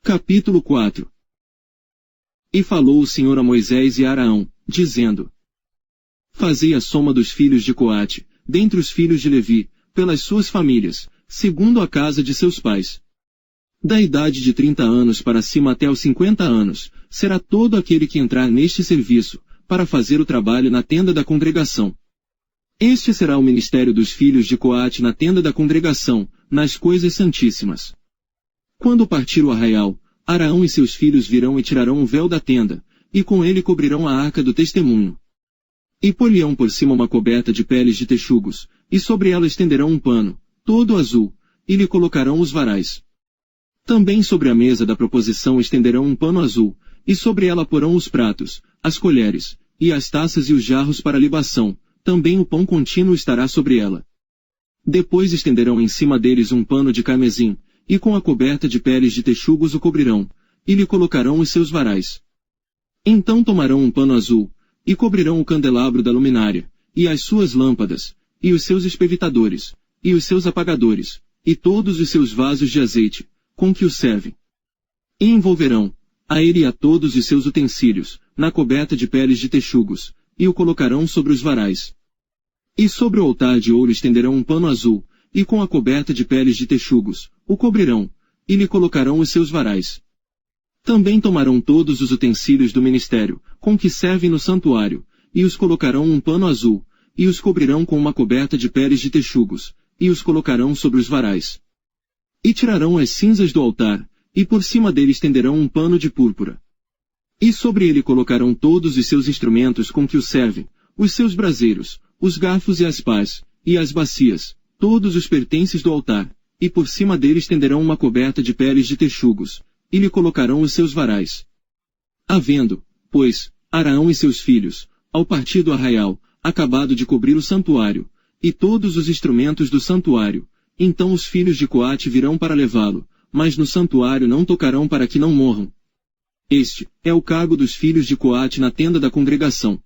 Capítulo 4. E falou o Senhor a Moisés e a Araão, dizendo: Fazei a soma dos filhos de Coate, dentre os filhos de Levi, pelas suas famílias, segundo a casa de seus pais. Da idade de 30 anos para cima até os 50 anos, será todo aquele que entrar neste serviço, para fazer o trabalho na tenda da congregação. Este será o ministério dos filhos de Coate na tenda da congregação, nas coisas santíssimas. Quando partir o arraial, Araão e seus filhos virão e tirarão o véu da tenda, e com ele cobrirão a arca do testemunho. E pôr-lhe-ão por cima uma coberta de peles de texugos, e sobre ela estenderão um pano, todo azul, e lhe colocarão os varais. Também sobre a mesa da proposição estenderão um pano azul, e sobre ela porão os pratos, as colheres, e as taças e os jarros para libação, também o pão contínuo estará sobre ela. Depois estenderão em cima deles um pano de carmesim, e com a coberta de peles de texugos o cobrirão, e lhe colocarão os seus varais. Então tomarão um pano azul, e cobrirão o candelabro da luminária, e as suas lâmpadas, e os seus espevitadores, e os seus apagadores, e todos os seus vasos de azeite, com que o servem. E envolverão, a ele e a todos os seus utensílios, na coberta de peles de texugos, e o colocarão sobre os varais. E sobre o altar de ouro estenderão um pano azul, e com a coberta de peles de texugos, o cobrirão, e lhe colocarão os seus varais. Também tomarão todos os utensílios do ministério, com que servem no santuário, e os colocarão um pano azul, e os cobrirão com uma coberta de peles de texugos, e os colocarão sobre os varais. E tirarão as cinzas do altar, e por cima dele estenderão um pano de púrpura. E sobre ele colocarão todos os seus instrumentos com que o servem, os seus braseiros, os garfos e as pás, e as bacias, todos os pertences do altar, e por cima dele estenderão uma coberta de peles de texugos, e lhe colocarão os seus varais. Havendo, pois, Araão e seus filhos, ao partir do arraial, acabado de cobrir o santuário, e todos os instrumentos do santuário, então os filhos de Coate virão para levá-lo, mas no santuário não tocarão para que não morram. Este é o cargo dos filhos de Coate na tenda da congregação.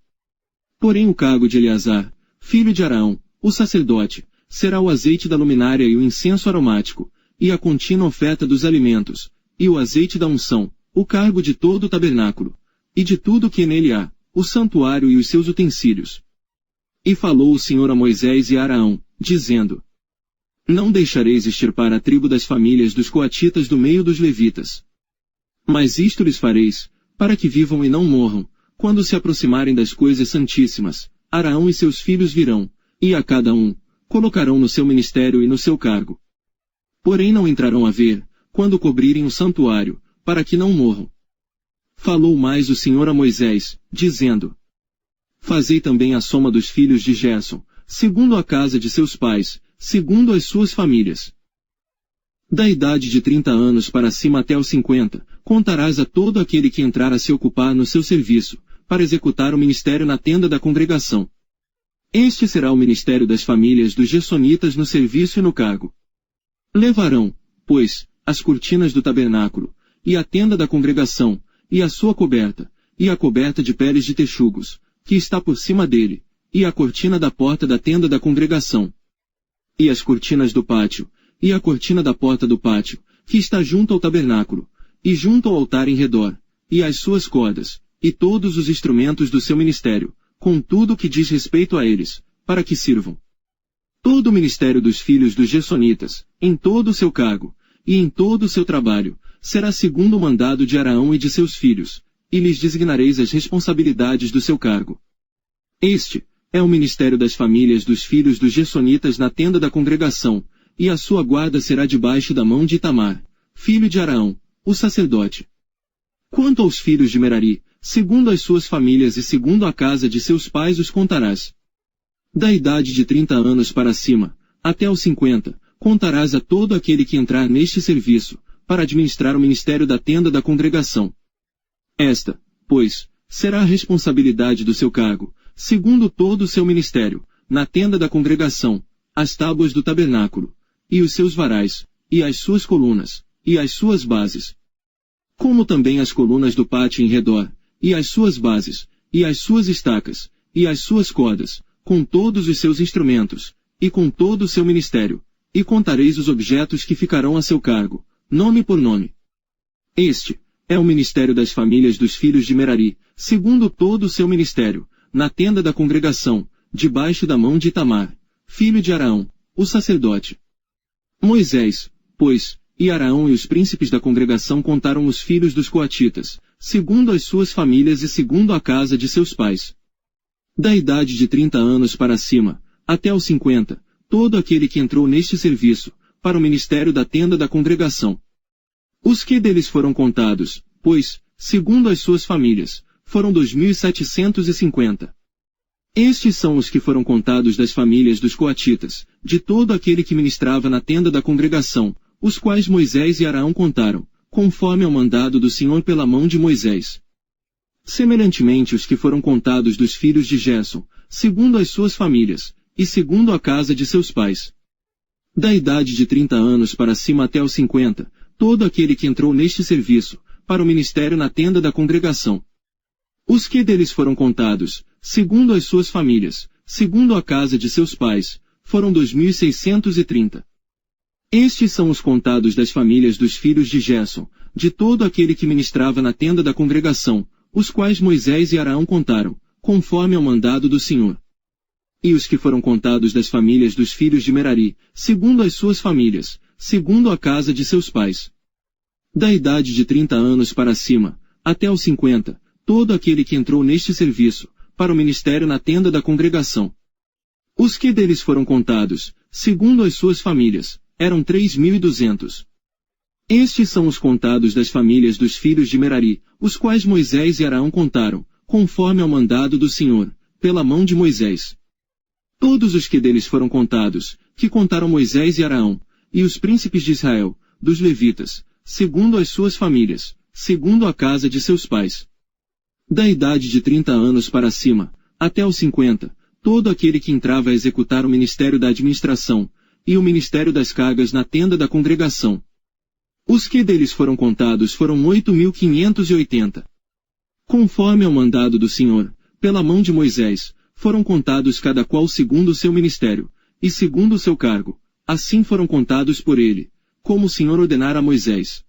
Porém o cargo de Eleazar, filho de Araão, o sacerdote, será o azeite da luminária e o incenso aromático, e a contínua oferta dos alimentos, e o azeite da unção, o cargo de todo o tabernáculo, e de tudo que nele há, o santuário e os seus utensílios. E falou o Senhor a Moisés e a Araão, dizendo: Não deixareis extirpar a tribo das famílias dos coatitas do meio dos levitas. Mas isto lhes fareis, para que vivam e não morram, quando se aproximarem das coisas santíssimas, Araão e seus filhos virão, e a cada um, colocarão no seu ministério e no seu cargo. Porém não entrarão a ver, quando cobrirem o santuário, para que não morram. Falou mais o Senhor a Moisés, dizendo: Fazei também a soma dos filhos de Gerson, segundo a casa de seus pais, segundo as suas famílias. Da idade de 30 anos para cima até os 50, contarás a todo aquele que entrar a se ocupar no seu serviço, para executar o ministério na tenda da congregação. Este será o ministério das famílias dos gersonitas no serviço e no cargo. Levarão, pois, as cortinas do tabernáculo, e a tenda da congregação, e a sua coberta, e a coberta de peles de texugos, que está por cima dele, e a cortina da porta da tenda da congregação. E as cortinas do pátio, e a cortina da porta do pátio, que está junto ao tabernáculo, e junto ao altar em redor, e as suas cordas, e todos os instrumentos do seu ministério, com tudo o que diz respeito a eles, para que sirvam. Todo o ministério dos filhos dos gersonitas, em todo o seu cargo, e em todo o seu trabalho, será segundo o mandado de Araão e de seus filhos, e lhes designareis as responsabilidades do seu cargo. Este é o ministério das famílias dos filhos dos gersonitas na tenda da congregação, e a sua guarda será debaixo da mão de Itamar, filho de Araão, o sacerdote. Quanto aos filhos de Merari, segundo as suas famílias e segundo a casa de seus pais os contarás. Da idade de 30 anos para cima, até os 50, contarás a todo aquele que entrar neste serviço, para administrar o ministério da tenda da congregação. Esta, pois, será a responsabilidade do seu cargo, segundo todo o seu ministério, na tenda da congregação, as tábuas do tabernáculo, e os seus varais, e as suas colunas, e as suas bases. Como também as colunas do pátio em redor, e as suas bases, e as suas estacas, e as suas cordas, com todos os seus instrumentos, e com todo o seu ministério, e contareis os objetos que ficarão a seu cargo, nome por nome. Este é o ministério das famílias dos filhos de Merari, segundo todo o seu ministério, na tenda da congregação, debaixo da mão de Itamar, filho de Araão, o sacerdote. Moisés, pois, e Araão e os príncipes da congregação contaram os filhos dos coatitas, segundo as suas famílias e segundo a casa de seus pais. Da idade de 30 anos para cima, até os 50, todo aquele que entrou neste serviço, para o ministério da tenda da congregação. Os que deles foram contados, pois, segundo as suas famílias, foram 2.750. Estes são os que foram contados das famílias dos coatitas, de todo aquele que ministrava na tenda da congregação, os quais Moisés e Araão contaram, conforme ao mandado do Senhor pela mão de Moisés. Semelhantemente os que foram contados dos filhos de Gerson, segundo as suas famílias, e segundo a casa de seus pais. Da idade de 30 anos para cima até os 50, todo aquele que entrou neste serviço, para o ministério na tenda da congregação. Os que deles foram contados, segundo as suas famílias, segundo a casa de seus pais, foram 2.630. Estes são os contados das famílias dos filhos de Gerson, de todo aquele que ministrava na tenda da congregação, os quais Moisés e Araão contaram, conforme ao mandado do Senhor. E os que foram contados das famílias dos filhos de Merari, segundo as suas famílias, segundo a casa de seus pais. Da idade de 30 anos para cima, até os 50, todo aquele que entrou neste serviço, para o ministério na tenda da congregação. Os que deles foram contados, segundo as suas famílias, eram 3.200. Estes são os contados das famílias dos filhos de Merari, os quais Moisés e Araão contaram, conforme ao mandado do Senhor, pela mão de Moisés. Todos os que deles foram contados, que contaram Moisés e Araão, e os príncipes de Israel, dos levitas, segundo as suas famílias, segundo a casa de seus pais. Da idade de 30 anos para cima, até os 50, todo aquele que entrava a executar o ministério da administração, e o ministério das cargas na tenda da congregação. Os que deles foram contados foram 8.580. Conforme ao mandado do Senhor, pela mão de Moisés, foram contados cada qual segundo o seu ministério, e segundo o seu cargo, assim foram contados por ele, como o Senhor ordenara a Moisés.